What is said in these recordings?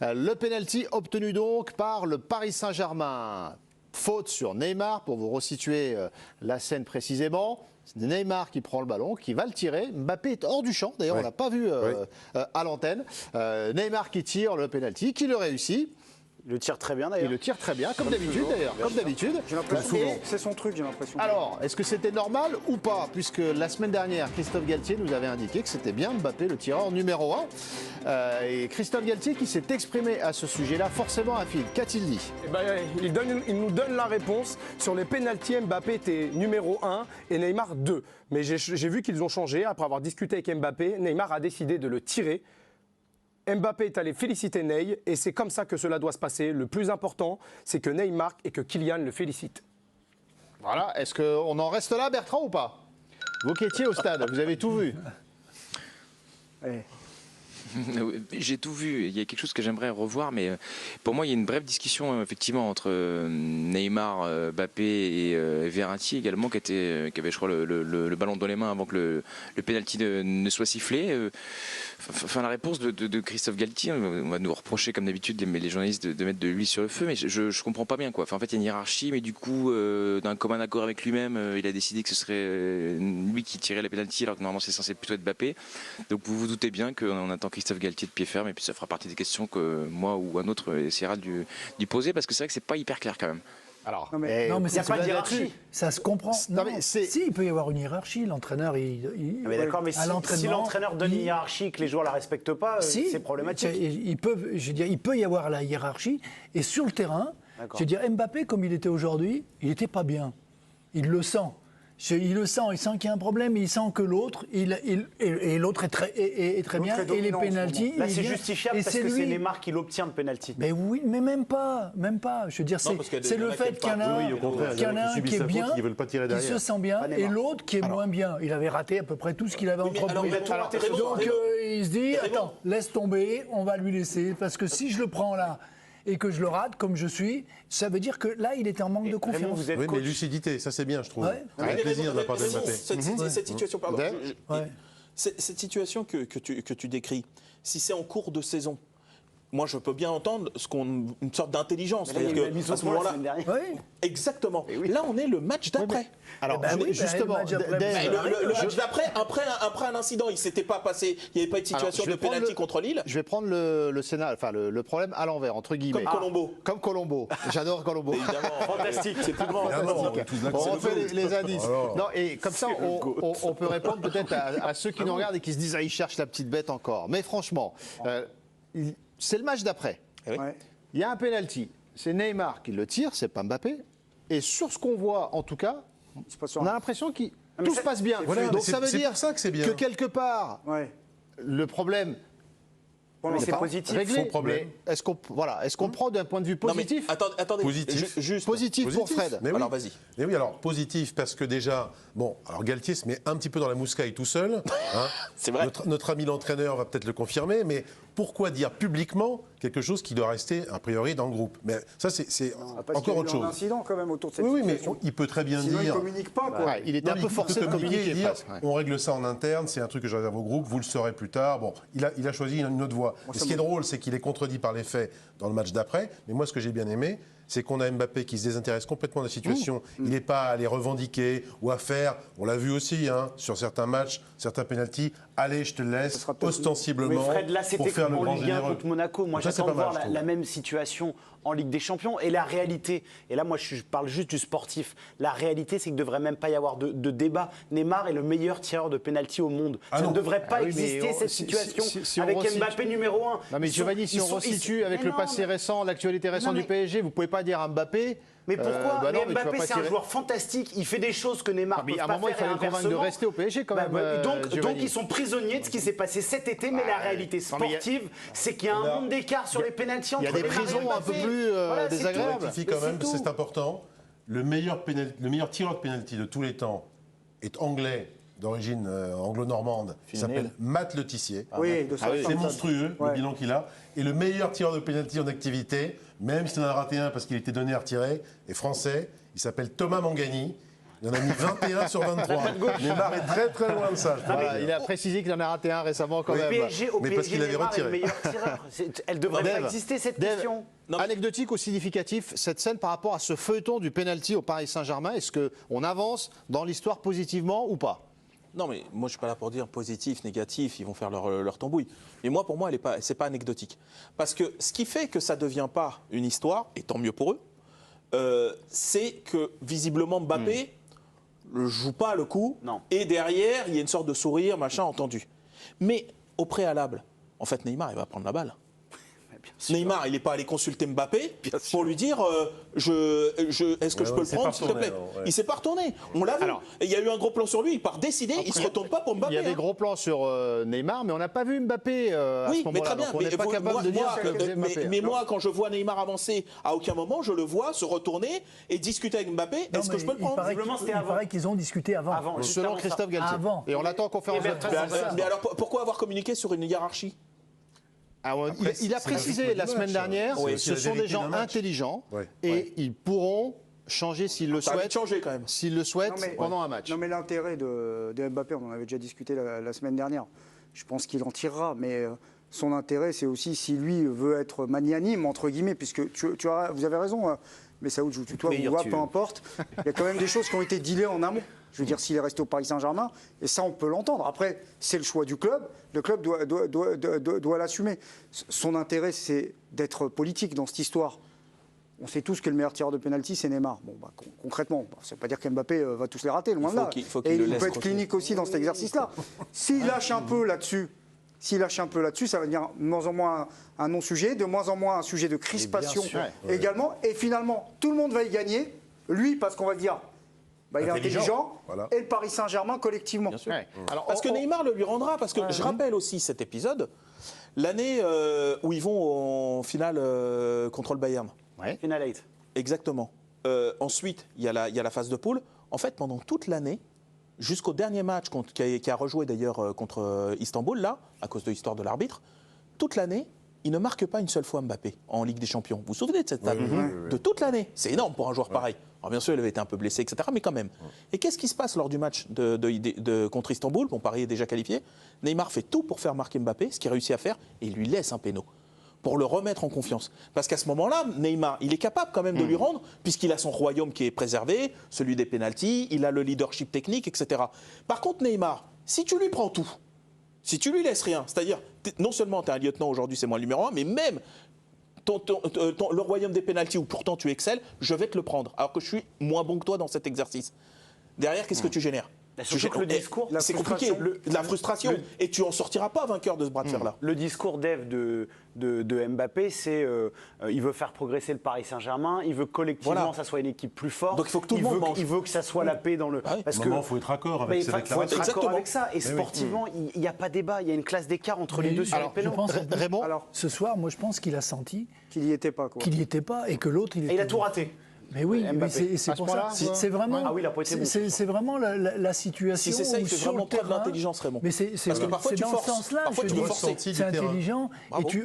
Le pénalty obtenu donc par le Paris Saint-Germain. Faute sur Neymar, pour vous resituer la scène précisément. C'est Neymar qui prend le ballon, qui va le tirer. Mbappé est hors du champ, d'ailleurs on ne l'a pas vu à l'antenne. Neymar qui tire le pénalty, qui le réussit. Il le tire très bien d'ailleurs. Il le tire très bien, comme d'habitude d'ailleurs. Comme d'habitude. J'ai l'impression que c'est son truc, j'ai l'impression. Alors, est-ce que c'était normal ou pas? Puisque la semaine dernière, Christophe Galtier nous avait indiqué que c'était bien Mbappé le tireur numéro 1. Et Christophe Galtier qui s'est exprimé à ce sujet-là, forcément un fil. Qu'a-t-il dit? Il nous donne la réponse. Sur les pénaltys, Mbappé était numéro 1 et Neymar 2. Mais j'ai vu qu'ils ont changé. Après avoir discuté avec Mbappé, Neymar a décidé de le tirer. Mbappé est allé féliciter Ney et c'est comme ça que cela doit se passer. Le plus important, c'est que Ney marque et que Kylian le félicite. Voilà, est-ce qu'on en reste là, Bertrand, ou pas? Vous qui étiez au stade, vous avez tout vu. J'ai tout vu. Il y a quelque chose que j'aimerais revoir, mais pour moi, il y a une brève discussion effectivement entre Neymar, Mbappé et Verratti également, qui avait, je crois, le ballon dans les mains avant que le pénalty ne soit sifflé. Enfin, la réponse de Christophe Galtier, on va nous reprocher comme d'habitude les journalistes de mettre de l'huile sur le feu, mais je comprends pas bien quoi. Enfin, en fait, il y a une hiérarchie, mais du coup, d'un commun accord avec lui-même, il a décidé que ce serait lui qui tirait les pénaltys, alors que normalement c'est censé plutôt être Mbappé. Donc vous vous doutez bien qu'on attend Christophe Galtier de pied ferme, et puis ça fera partie des questions que moi ou un autre essaiera d'y poser, parce que c'est vrai que c'est pas hyper clair quand même. Alors, non, mais il n'y a pas de hiérarchie. Ça se comprend. Non, mais si, il peut y avoir une hiérarchie. L'entraîneur, mais d'accord, mais si l'entraîneur donne une hiérarchie et que les joueurs ne la respectent pas, c'est problématique. Il peut y avoir la hiérarchie. Et sur le terrain, je veux dire, Mbappé, comme il était aujourd'hui, il n'était pas bien. Il le sent. Il le sent, il sent qu'il y a un problème, il sent que l'autre, et l'autre est très bien, et les pénaltys. Là, c'est justifiable parce que c'est Neymar qui l'obtient le pénalty. Mais oui, mais même pas. Je veux dire, c'est le fait qu'il y en a un qui est bien, qui se sent bien, et l'autre qui est moins bien. Il avait raté à peu près tout ce qu'il avait entrepris. Donc il se dit, attends, laisse tomber, on va lui laisser, parce que si je le prends là, et que je le rate comme je suis, ça veut dire que là, il était en manque de confiance. Oui, mais lucidité, ça c'est bien, je trouve. Avec plaisir de la part de Mbappé. Cette situation, pardon, cette situation que tu décris, si c'est en cours de saison, moi, je peux bien entendre une sorte d'intelligence. C'est-à-dire que à ce moment-là, exactement. Là, on est le match d'après. Alors, justement, le match d'après, après un incident, il ne s'était pas passé, il n'y avait pas eu de situation de pénalty contre Lille. Je vais prendre le problème à l'envers, entre guillemets. Comme Colombo. J'adore Colombo. Évidemment. Fantastique, c'est plus grand. On refait les indices. Non, et comme ça, on peut répondre peut-être à ceux qui nous regardent et qui se disent, ils cherchent la petite bête encore. Mais franchement, c'est le match d'après. Il y a un penalty. C'est Neymar qui le tire, c'est pas Mbappé. Et sur ce qu'on voit, en tout cas, on a l'impression que tout se passe bien. Donc ça veut dire que quelque part, le problème c'est positif. Réglé. Est-ce qu'on prend d'un point de vue positif? Attendez, positif pour Fred. Mais oui. Alors vas-y. Mais oui, alors positif parce que déjà, alors Galtier se met un petit peu dans la mouscaille tout seul. Hein. C'est vrai. Notre ami l'entraîneur va peut-être le confirmer, mais pourquoi dire publiquement quelque chose qui doit rester a priori dans le groupe? Mais ça, c'est encore autre chose. Il y a eu un incident quand même autour de cette situation. Oui, mais il peut très bien Sinon, dire. il ne communique pas. Quoi. Il était un peu forcé de communiquer. On règle ça en interne, c'est un truc que je réserve au groupe, vous le saurez plus tard. Bon, il a choisi une autre voie. Ce qui est drôle, c'est qu'il est contredit par les faits dans le match d'après. Mais moi, ce que j'ai bien aimé, c'est qu'on a Mbappé qui se désintéresse complètement de la situation. Il n'est pas à les revendiquer ou à faire, on l'a vu aussi sur certains matchs, certains pénaltys, allez, je te laisse, ostensiblement, mais Fred, là, pour faire le grand Ligue 1 contre Monaco. Moi, j'attends de voir la même situation en Ligue des Champions. Et la réalité, et là, moi, je parle juste du sportif, la réalité, c'est qu'il ne devrait même pas y avoir de débat. Neymar est le meilleur tireur de pénalty au monde. Ça ne devrait pas exister, cette situation, avec Mbappé numéro 1. Non, mais Giovanni, si on resitue avec le passé récent, l'actualité récente du PSG, vous ne pouvez pas dire à Mbappé. Mais pourquoi Mbappé, c'est un joueur fantastique. Il fait des choses que Neymar ne peut pas faire. À un moment, il fallait le convaincre de rester au PSG quand même. Donc, ils sont prisonniers de ce qui s'est passé cet été. Mais la réalité sportive, c'est qu'il y a un monde d'écart sur les pénaltys entre Neymar et Mbappé. Il y a des prisons un peu plus désagréables. Quand même, c'est important. Le meilleur tireur de pénalty de tous les temps est anglais, d'origine anglo-normande, qui s'appelle Matt Le Tissier. C'est monstrueux, le bilan qu'il a. Et le meilleur tireur de pénalty en activité, même s'il en a raté un parce qu'il était donné à retirer, est français. Il s'appelle Thomas Mangani. Il en a mis 21 sur 23. Neymar est très très loin de ça. Voilà, il a précisé qu'il en a raté un récemment quand même. Mais parce qu'il avait retiré. Le meilleur tireur. Elle devrait pas exister cette question. Anecdotique ou significatif, cette scène par rapport à ce feuilleton du penalty au Paris Saint-Germain, est-ce qu'on avance dans l'histoire positivement ou pas? Non, mais moi, je suis pas là pour dire positif, négatif, ils vont faire leur tambouille. Mais moi, pour moi, c'est pas anecdotique. Parce que ce qui fait que ça devient pas une histoire, et tant mieux pour eux, c'est que visiblement Mbappé ne joue pas le coup, et derrière, il y a une sorte de sourire, machin, entendu. Mais au préalable, en fait, Neymar, il va prendre la balle. Neymar, il n'est pas allé consulter Mbappé pour lui dire est-ce que je peux le prendre, s'il te plaît. Il ne s'est pas retourné. On l'a vu. Il y a eu un gros plan sur lui. Il part décider. Il ne se retourne pas pour Mbappé. Il y a des gros plans sur Neymar, mais on n'a pas vu Mbappé à ce moment-là. Mais très bien. On n'est pas capable de dire que Mbappé. Mais moi, quand je vois Neymar avancer, à aucun moment je le vois se retourner et discuter avec Mbappé. Est-ce que je peux le prendre? Il paraît qu'ils ont discuté avant. Selon Christophe Galtier. Et on l'attend en conférence de presse. Mais alors, pourquoi avoir communiqué sur une hiérarchie? Il a précisé la semaine dernière, ce sont des gens intelligents et ils pourront changer s'ils le souhaitent. S'ils le souhaitent pendant un match. Non, mais l'intérêt de Mbappé, on en avait déjà discuté la semaine dernière. Je pense qu'il en tirera, mais son intérêt, c'est aussi si lui veut être magnanime entre guillemets, puisque vous avez raison. Mais Saoud, je vous tutoie, vous voit, peu importe. Il y a quand même des choses qui ont été dealées en amont. Je veux dire, s'il est resté au Paris Saint-Germain, et ça, on peut l'entendre. Après, c'est le choix du club. Le club doit l'assumer. Son intérêt, c'est d'être politique dans cette histoire. On sait tous que le meilleur tireur de pénalty, c'est Neymar. Bon, concrètement, ça ne veut pas dire qu'Mbappé va tous les rater, loin de là. Et il peut être clinique aussi dans cet exercice-là. S'il lâche un peu là-dessus, ça va devenir de moins en moins un non-sujet, de moins en moins un sujet de crispation également. Et finalement, tout le monde va y gagner. Lui, parce qu'on va dire, il est intelligent, et le Paris Saint-Germain collectivement. Bien sûr. Alors, parce que Neymar le lui rendra, parce que je rappelle aussi cet épisode, l'année où ils vont en finale contre le Bayern. Finale 8. Exactement. Ensuite, il y a la phase de poule. En fait, pendant toute l'année, jusqu'au dernier match qui a rejoué d'ailleurs contre Istanbul, là, à cause de l'histoire de l'arbitre, toute l'année, il ne marque pas une seule fois Mbappé en Ligue des Champions. Vous vous souvenez de cette table de toute l'année? C'est énorme pour un joueur pareil. Alors bien sûr, il avait été un peu blessé, etc., mais quand même. Et qu'est-ce qui se passe lors du match contre Istanbul? Bon, Paris est déjà qualifié. Neymar fait tout pour faire marquer Mbappé, ce qu'il réussit à faire, et il lui laisse un péno pour le remettre en confiance. Parce qu'à ce moment-là, Neymar, il est capable quand même de lui rendre, puisqu'il a son royaume qui est préservé, celui des pénaltys, il a le leadership technique, etc. Par contre, Neymar, si tu lui prends tout, si tu lui laisses rien, c'est-à-dire, non seulement tu es un lieutenant aujourd'hui, c'est moi le numéro 1, mais même le royaume des pénaltys où pourtant tu excelles, je vais te le prendre, alors que je suis moins bon que toi dans cet exercice. Derrière, qu'est-ce que tu génères? Le discours, c'est compliqué, la frustration, et tu en sortiras pas vainqueur de ce bras de fer-là. Le discours d'Ève de Mbappé, c'est il veut faire progresser le Paris Saint-Germain, il veut collectivement que ça soit une équipe plus forte. Donc il faut que tout le monde mange. Il veut que ça soit la paix dans le. Parce que il faut être d'accord avec ces déclarations. Il faut être d'accord avec ça. Et sportivement, il n'y a pas débat. Il y a une classe d'écart entre les deux sur les pénaux. Raymond, ce soir, moi je pense qu'il a senti qu'il n'y était pas. Qu'il n'y était pas et que l'autre il était. Et il a tout raté. Mais oui, c'est pour ça. C'est vraiment, c'est vraiment la situation. Si c'est ça, il fait vraiment preuve d'intelligence, Raymond. Mais c'est dans ce sens-là. C'est intelligent.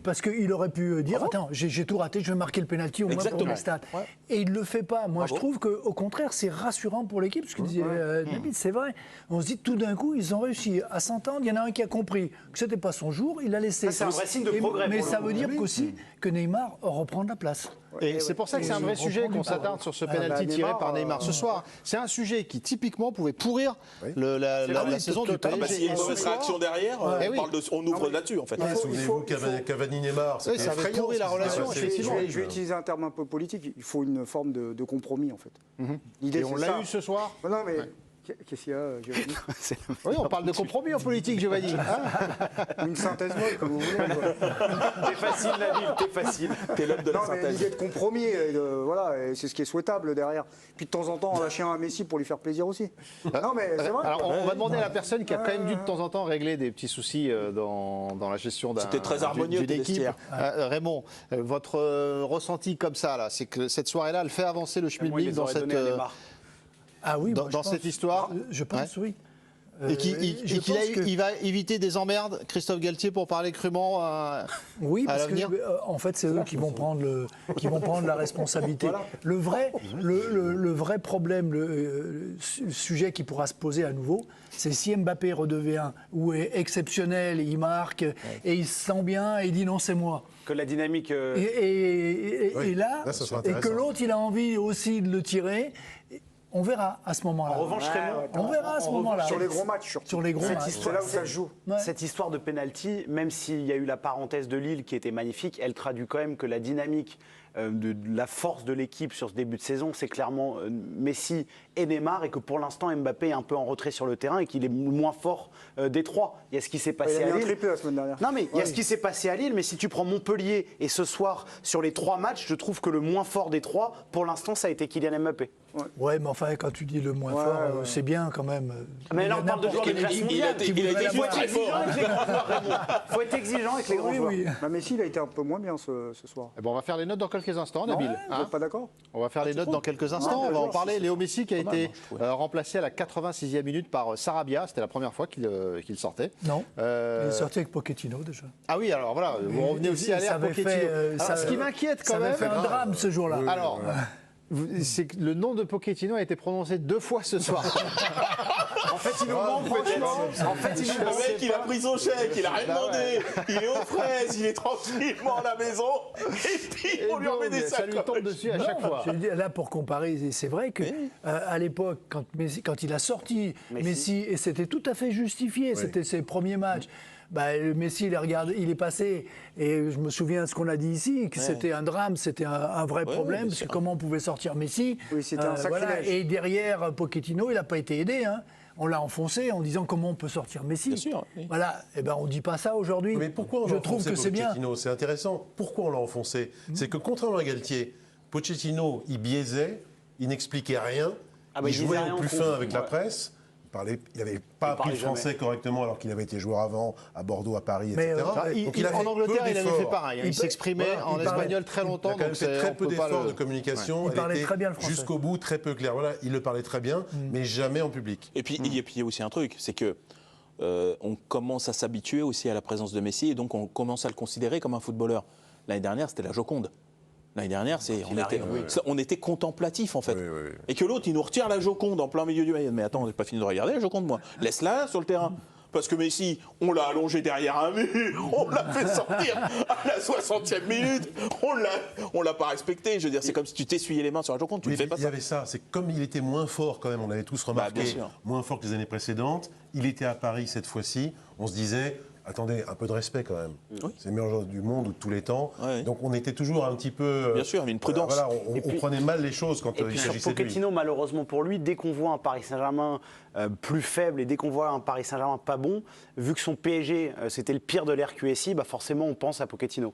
Parce qu'il aurait pu dire attends, j'ai tout raté, je vais marquer le pénalty au moins pour la stat. Et il ne le fait pas. Moi, je trouve qu'au contraire, c'est rassurant pour l'équipe. Parce que disait Nabil, c'est vrai. On se dit tout d'un coup, ils ont réussi à s'entendre. Il y en a un qui a compris que ce n'était pas son jour. Il a laissé. C'est un vrai signe de progrès. Mais ça veut dire aussi que Neymar reprend de la place. Et c'est pour ça que c'est un vrai sujet qu'on s'attarde sur ce pénalty tiré par Neymar ce soir. C'est un sujet qui typiquement pouvait pourrir la saison du PSG. S'il y a une mauvaise réaction derrière, on ouvre là-dessus en fait. Souvenez-vous Cavani-Neymar, ça avait pourri la relation. Je vais utiliser un terme un peu politique. Il faut une forme de compromis en fait. Et on l'a eu ce soir. Non mais. Qu'est-ce qu'il y a, Giovanni? Oui, on parle de compromis en politique, Giovanni. Une synthèse molle, comme vous voulez. T'es facile, Nabil, t'es facile. T'es l'homme de la synthèse. L'idée de compromis, voilà, et c'est ce qui est souhaitable derrière. Puis de temps en temps, lâcher un Messi pour lui faire plaisir aussi. Non, mais c'est vrai. Alors, on va demander à la personne qui a quand même dû de temps en temps régler des petits soucis dans la gestion d'une équipe. Raymond, votre ressenti comme ça, là, c'est que cette soirée-là, elle fait avancer le schmilblick dans cette... Ah oui, dans cette histoire. Je pense, oui. Et qu'il va éviter des emmerdes, Christophe Galtier, pour parler crûment oui, à parce l'avenir. en fait, c'est eux qui vont prendre la responsabilité. Voilà. Le vrai problème, le sujet qui pourra se poser à nouveau, c'est si Mbappé redevient ou est exceptionnel, il marque et il se sent bien et il dit non, c'est moi. Que la dynamique. Et là, et que l'autre, il a envie aussi de le tirer. On verra à ce moment-là. En revanche, Raymond, on verra à ce moment-là. Sur les gros matchs, sur les gros matchs. C'est là où ça joue. Ouais. Cette histoire de penalty, même s'il y a eu la parenthèse de Lille qui était magnifique, elle traduit quand même que la dynamique de la force de l'équipe sur ce début de saison, c'est clairement Messi et Neymar, et que pour l'instant Mbappé est un peu en retrait sur le terrain et qu'il est moins fort des trois. Il y a ce qui s'est passé à Lille. Il a un triplé la semaine dernière. Non mais il y a ce qui s'est passé à Lille, mais si tu prends Montpellier et ce soir sur les 3 matchs, je trouve que le moins fort des 3, pour l'instant, ça a été Kylian Mbappé. Ouais, mais enfin, quand tu dis le moins fort, c'est bien quand même. Mais là, on parle de joueurs de classe mondiale. Il a été très fort. Il faut être exigeant avec les grands joueurs. Messi, il a été un peu moins bien ce soir. Bon, on va faire les notes dans quelques instants, Nabil. Vous n'êtes pas d'accord? On va faire les notes dans quelques instants. On va en parler. Léo Messi qui a été remplacé à la 86e minute par Sarabia. C'était la première fois qu'il sortait. Non. Il est sorti avec Pochettino déjà. Ah oui, alors voilà, vous revenez aussi à l'ère Pochettino. Ce qui m'inquiète quand même. Ça avait fait un drame ce jour-là. Alors, c'est que le nom de Pochettino a été prononcé 2 fois ce soir. En fait, il nous manque franchement. En fait, le mec, il a pris son chèque, il a rien demandé. Il est aux fraises, il est tranquillement à la maison. Et puis, on lui remet des sacs. Ça lui tombe dessus à chaque fois. Je veux dire, là, pour comparer, c'est vrai que à l'époque, quand il a sorti Messi, et c'était tout à fait justifié, c'était ses premiers matchs. Messi, il est passé, et je me souviens de ce qu'on a dit ici, que c'était un drame, c'était un vrai problème, parce que comment on pouvait sortir Messi. Oui, c'était un sacrilège. Et derrière, Pochettino, il n'a pas été aidé. On l'a enfoncé en disant comment on peut sortir Messi. Bien sûr. Oui. Voilà, on ne dit pas ça aujourd'hui. Mais pourquoi on l'a enfoncé, Pochettino ? C'est intéressant. Pourquoi on l'a enfoncé ? C'est que contrairement à Galtier, Pochettino, il biaisait, il n'expliquait rien, il jouait au plus fin avec la presse. Il n'avait pas appris le français correctement alors qu'il avait été joueur avant, à Bordeaux, à Paris, etc. En Angleterre, il avait fait pareil. Il s'exprimait en espagnol très longtemps. Il a quand même fait très peu d'efforts de communication. Il parlait très bien le français. Jusqu'au bout, très peu clair. Voilà, il le parlait très bien, mais jamais en public. Et puis, il y a aussi un truc, c'est que on commence à s'habituer aussi à la présence de Messi, et donc on commence à le considérer comme un footballeur. L'année dernière, c'était la Joconde. L'année dernière, on était contemplatif en fait. Oui. Et que l'autre, il nous retire la Joconde en plein milieu du maillot. Mais attends, j'ai pas fini de regarder la Joconde, moi. Laisse-la sur le terrain. Parce que Messi, on l'a allongé derrière un mur, on l'a fait sortir à la 60e minute, on l'a pas respecté. Je veux dire, c'est comme si tu t'essuyais les mains sur la Joconde, tu ne fais pas ça. Il y avait ça, c'est comme il était moins fort quand même, on l'avait tous remarqué, moins fort que les années précédentes. Il était à Paris cette fois-ci, on se disait... Attendez, un peu de respect quand même. Oui. C'est le meilleur joueur du monde ou de tous les temps. Oui. Donc on était toujours un petit peu... Bien sûr, il y avait une prudence. On prenait mal les choses quand il s'agissait de lui. Sur Pochettino, malheureusement pour lui, dès qu'on voit un Paris Saint-Germain plus faible et dès qu'on voit un Paris Saint-Germain pas bon, vu que son PSG, c'était le pire de l'RQSI, forcément on pense à Pochettino.